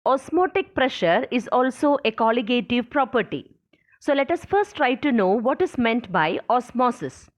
Osmotic pressure is also a colligative property. So let us first try to know what is meant by osmosis.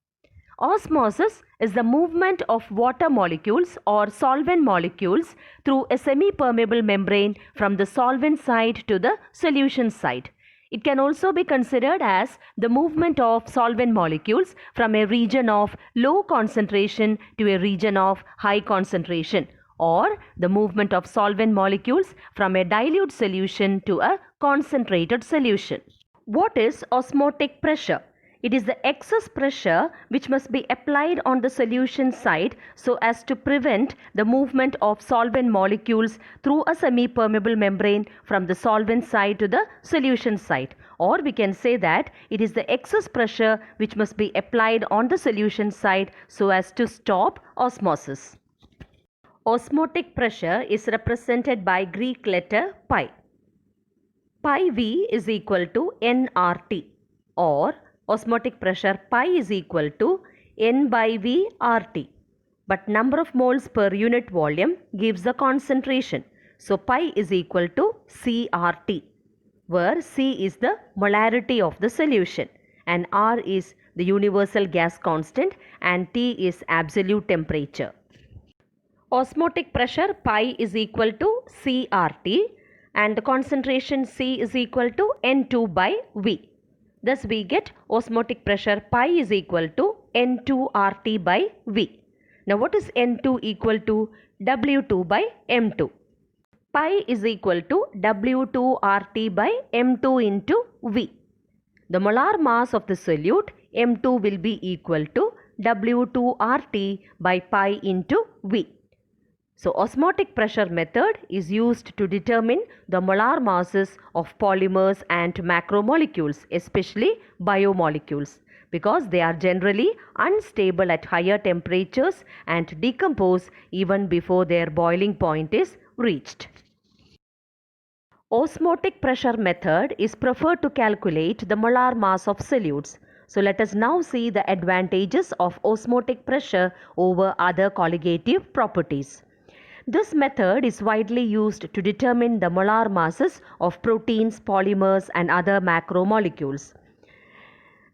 Osmosis is the movement of water molecules or solvent molecules through a semi-permeable membrane from the solvent side to the solution side. It can also be considered as the movement of solvent molecules from a region of low concentration to a region of high concentration, or the movement of solvent molecules from a dilute solution to a concentrated solution. What is osmotic pressure? It is the excess pressure which must be applied on the solution side so as to prevent the movement of solvent molecules through a semi-permeable membrane from the solvent side to the solution side. Or we can say that it is the excess pressure which must be applied on the solution side so as to stop osmosis. Osmotic pressure is represented by Greek letter pi. Pi V is equal to nRT, or osmotic pressure pi is equal to N by V RT. But number of moles per unit volume gives the concentration. So pi is equal to CRT, where C is the molarity of the solution and R is the universal gas constant and T is absolute temperature. Osmotic pressure pi is equal to CRT and the concentration C is equal to N2 by V. Thus we get osmotic pressure pi is equal to N2RT by V. Now what is N2 equal to? W2 by M2. Pi is equal to W2RT by M2 into V. The molar mass of the solute M2 will be equal to W2RT by pi into V. So osmotic pressure method is used to determine the molar masses of polymers and macromolecules, especially biomolecules, because they are generally unstable at higher temperatures and decompose even before their boiling point is reached. Osmotic pressure method is preferred to calculate the molar mass of solutes. So let us now see the advantages of osmotic pressure over other colligative properties. This method is widely used to determine the molar masses of proteins, polymers and other macromolecules.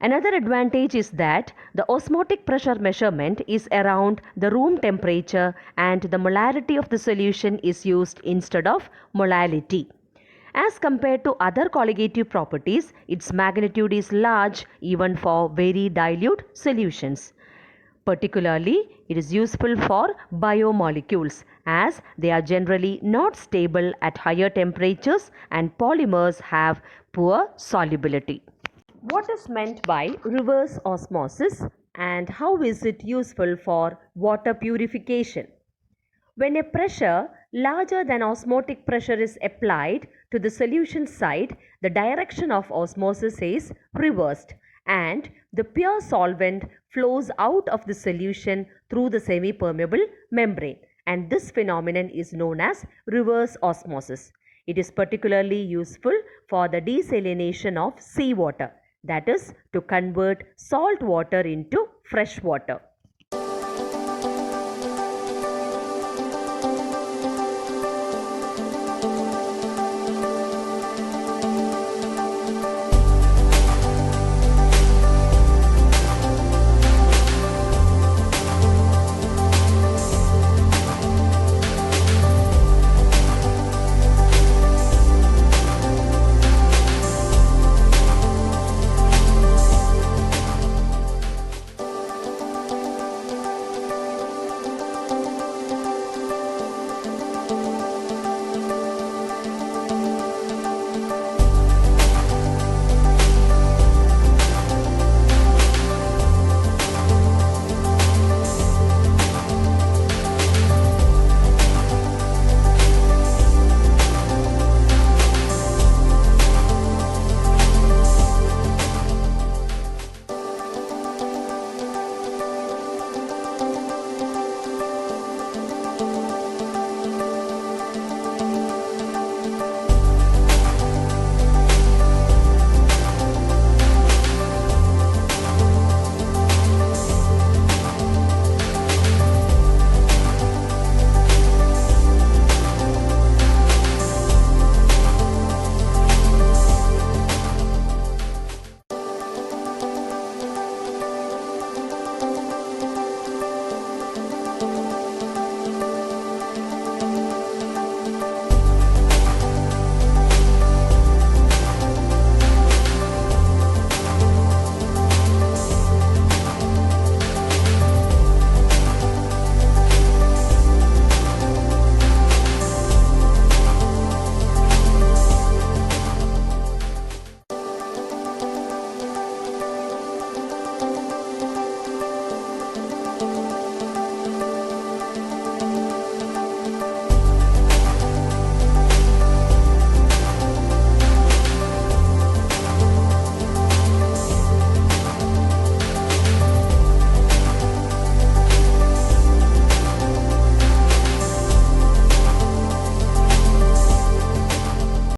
Another advantage is that the osmotic pressure measurement is around the room temperature and the molarity of the solution is used instead of molality. As compared to other colligative properties, its magnitude is large even for very dilute solutions. Particularly, it is useful for biomolecules as they are generally not stable at higher temperatures and polymers have poor solubility. What is meant by reverse osmosis and how is it useful for water purification? When a pressure larger than osmotic pressure is applied to the solution side, the direction of osmosis is reversed and the pure solvent flows out of the solution through the semi-permeable membrane, and this phenomenon is known as reverse osmosis. It is particularly useful for the desalination of seawater, that is to convert salt water into fresh water.